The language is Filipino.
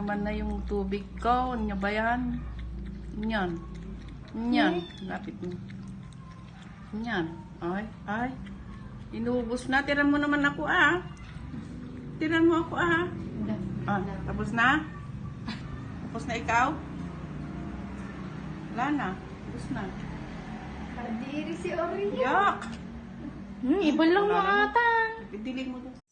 naman na yung tubig ko. Ano ba yan? Yan. Yan. Lapit mo. Yan. Ay, ay. Inubos na. Tiran mo naman ako Tiran mo ako tapos na? Tapos na ikaw? Wala na. Tapos na. Kadiri si Oreo. Yak! Iba lang mo ata. Dilig mo doon.